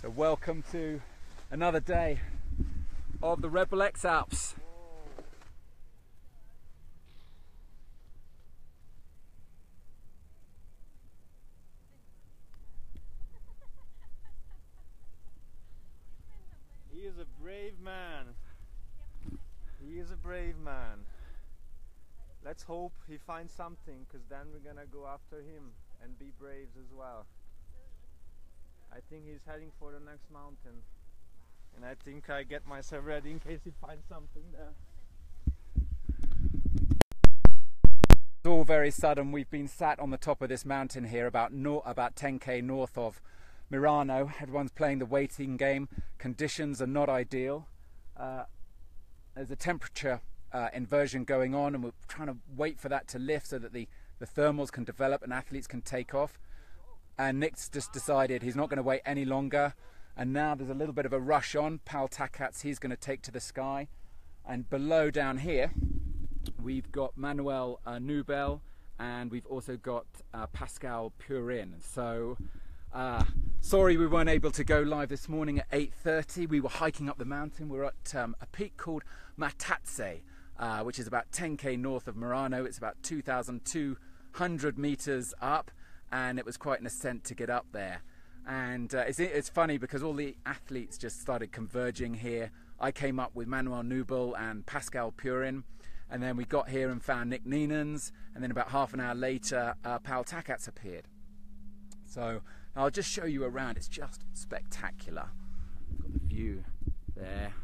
So welcome to another day of the Red Bull X-Alps. He is a brave man. He is a brave man. Let's hope he finds something, because then we're gonna go after him and be braves as well. I think he's heading for the next mountain, and I think I get myself ready in case he finds something there. It's all very sudden. We've been sat on the top of this mountain here about 10k north of Murano. Everyone's playing the waiting game. Conditions are not ideal. There's a temperature inversion going on, and we're trying to wait for that to lift so that the thermals can develop and athletes can take off. And Nik's just decided he's not going to wait any longer, and now there's a little bit of a rush on. Pal Takats, he's going to take to the sky, and below down here we've got Manuel Nubel, and we've also got Pascal Purin. So sorry we weren't able to go live this morning at 8:30. We were hiking up the mountain. We're at a peak called Matatse, which is about 10k north of Murano. It's about 2,200 meters up, and it was quite an ascent to get up there. And it's funny because all the athletes just started converging here. I came up with Manuel Nubel and Pascal Purin, and then we got here and found Nik Neynens, and then about half an hour later Pal Takats appeared. So I'll just show you around. It's just spectacular. Got the view there.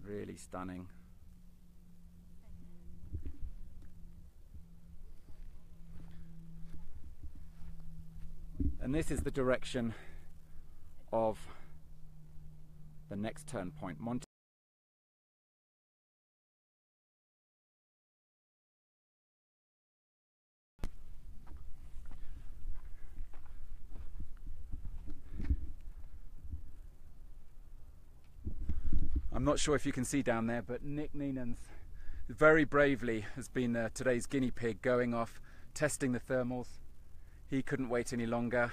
Really stunning. And this is the direction of the next Turnpoint. I'm not sure if you can see down there, but Nik Neynens very bravely has been today's guinea pig, going off, testing the thermals. He couldn't wait any longer.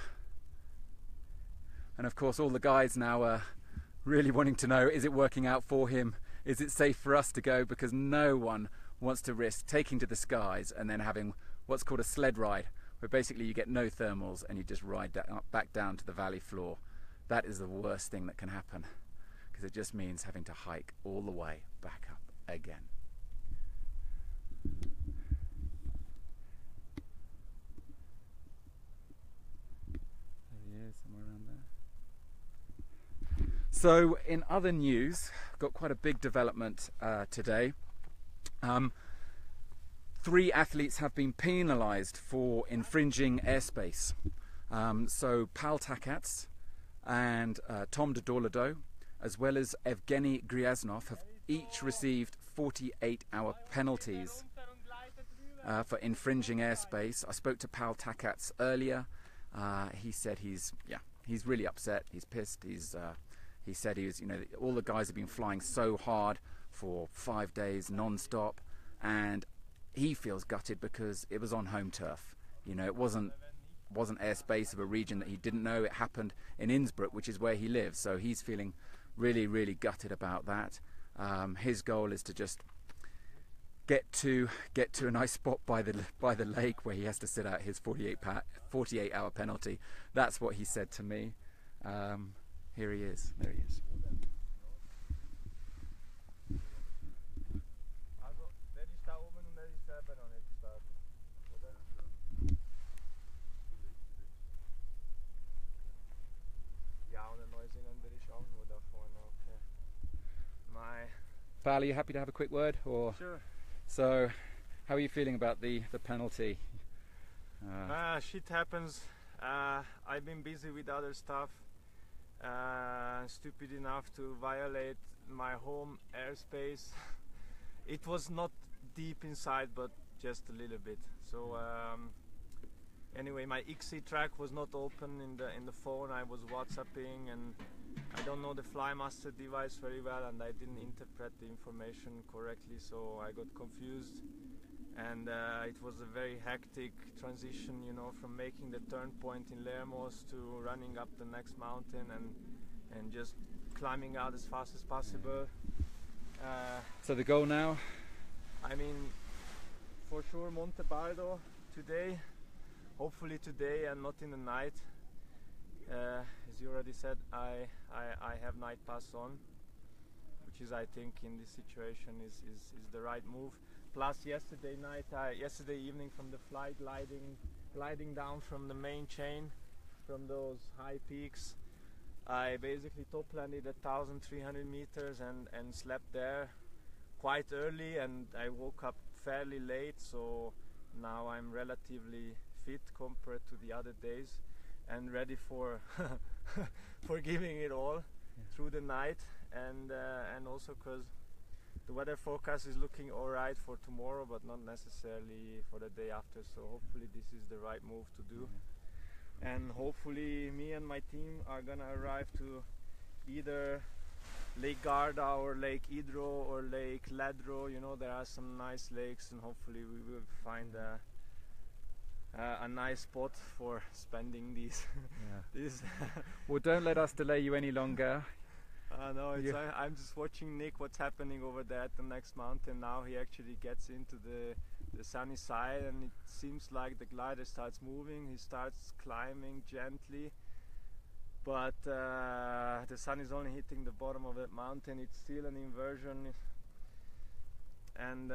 And of course all the guys now are really wanting to know, is it working out for him? Is it safe for us to go? Because no one wants to risk taking to the skies and then having what's called a sled ride, where basically you get no thermals and you just ride back down to the valley floor. That is the worst thing that can happen, because it just means having to hike all the way back up again. Somewhere around there. So in other news, got quite a big development today. 3 athletes have been penalised for infringing airspace. So Pal Takats and Tom de Dorlado, as well as Evgeny Gryaznov, have each received 48-hour penalties for infringing airspace. I spoke to Pal Takats earlier. He said he's really upset. He's pissed. He said all the guys have been flying so hard for 5 days non-stop, and he feels gutted because it was on home turf. It wasn't airspace of a region that he didn't know. It happened in Innsbruck, which is where he lives. So he's feeling really, really gutted about that. His goal is to just get to a nice spot by the lake where he has to sit out his 48-hour penalty. That's what he said to me. Here he is. There he is. Pal, are you happy to have a quick word? Or sure. So, how are you feeling about the penalty? Shit happens. I've been busy with other stuff. Stupid enough to violate my home airspace. It was not deep inside, but just a little bit. So anyway, my XC track was not open in the phone. I was WhatsApping, and I don't know the Flymaster device very well, and I didn't interpret the information correctly, so I got confused. and it was a very hectic transition, you know, from making the Turnpoint in Lermos to running up the next mountain and just climbing out as fast as possible. So the goal now? I mean, for sure Monte Baldo today, hopefully today and not in the night. As you already said, I have night pass on, which is, I think, in this situation is the right move. Plus yesterday evening from the flight, gliding down from the main chain, from those high peaks, I basically top landed at 1,300 meters and slept there quite early, and I woke up fairly late, so now I'm relatively fit compared to the other days and ready for for giving it all through the night, and also because the weather forecast is looking alright for tomorrow, but not necessarily for the day after, so hopefully this is the right move to do. And hopefully me and my team are gonna arrive to either Lake Garda or Lake Idro or Lake Ledro. You know, there are some nice lakes, and hopefully we will find a nice spot for spending these. Well, don't let us delay you any longer. No, I'm just watching Nik, what's happening over there at the next mountain. Now he actually gets into the sunny side, and it seems like the glider starts moving. He starts climbing gently, but the sun is only hitting the bottom of that mountain. It's still an inversion, and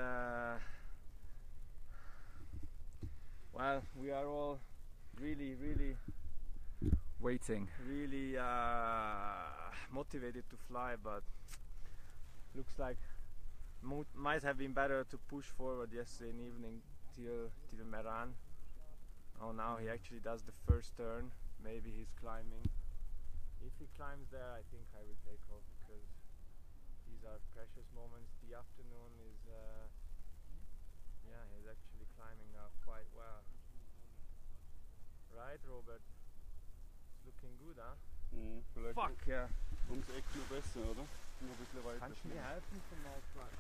well, we are all really waiting, really motivated to fly, but looks like might have been better to push forward yesterday evening till Meran. Oh, now he actually does the first turn. Maybe he's climbing. If he climbs there, I think I will take off, because these are precious moments. The afternoon is yeah, he's actually climbing up quite well. Right, Robert? It's looking good, huh? Vielleicht Fuck, yeah. ums Eck nur besser, oder? Noch ein bisschen weiter. Kannst du mir helfen zum Aufschlag?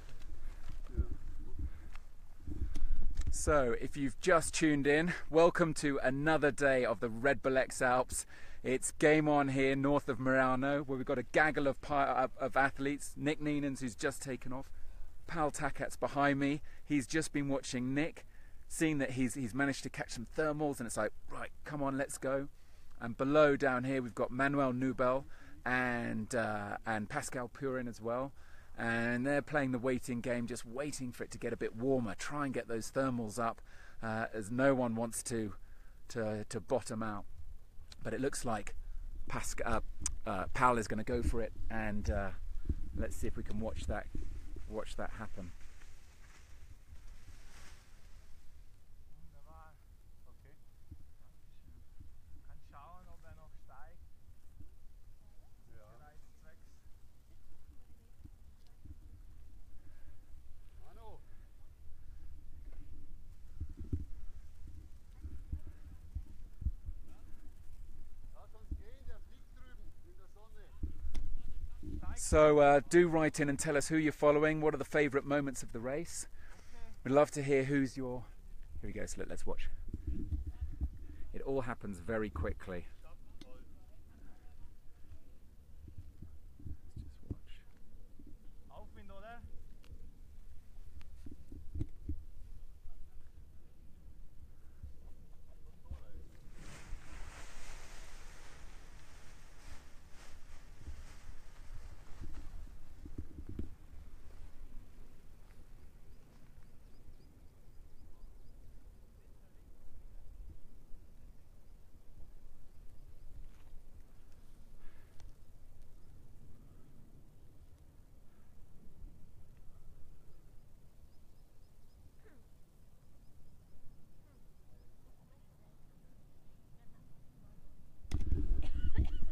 So, if you've just tuned in, welcome to another day of the Red Bull X-Alps. It's game on here north of Merano, where we've got a gaggle of athletes. Nik Neynens, who's just taken off. Pal Takats behind me. He's just been watching Nik, seen that he's managed to catch some thermals, and it's like, right, come on, let's go. And below down here we've got Manuel Nubel and Pascal Purin as well. And they're playing the waiting game, just waiting for it to get a bit warmer, try and get those thermals up, as no one wants to bottom out. But it looks like Pal is going to go for it, and let's see if we can watch that happen. So do write in and tell us who you're following. What are the favourite moments of the race? We'd love to hear who's your... Here we go, so let's watch. It all happens very quickly. Aufwind, oder?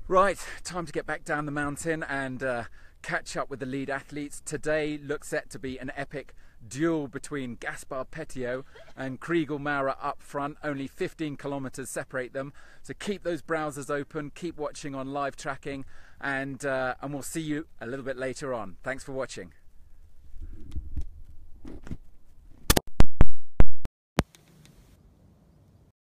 Right, time to get back down the mountain and catch up with the lead athletes. Today looks set to be an epic duel between Gaspar Petiot and Kriegel Maurer up front. Only 15 kilometers separate them, so keep those browsers open, keep watching on LiveTracking, and we'll see you a little bit later on. Thanks for watching.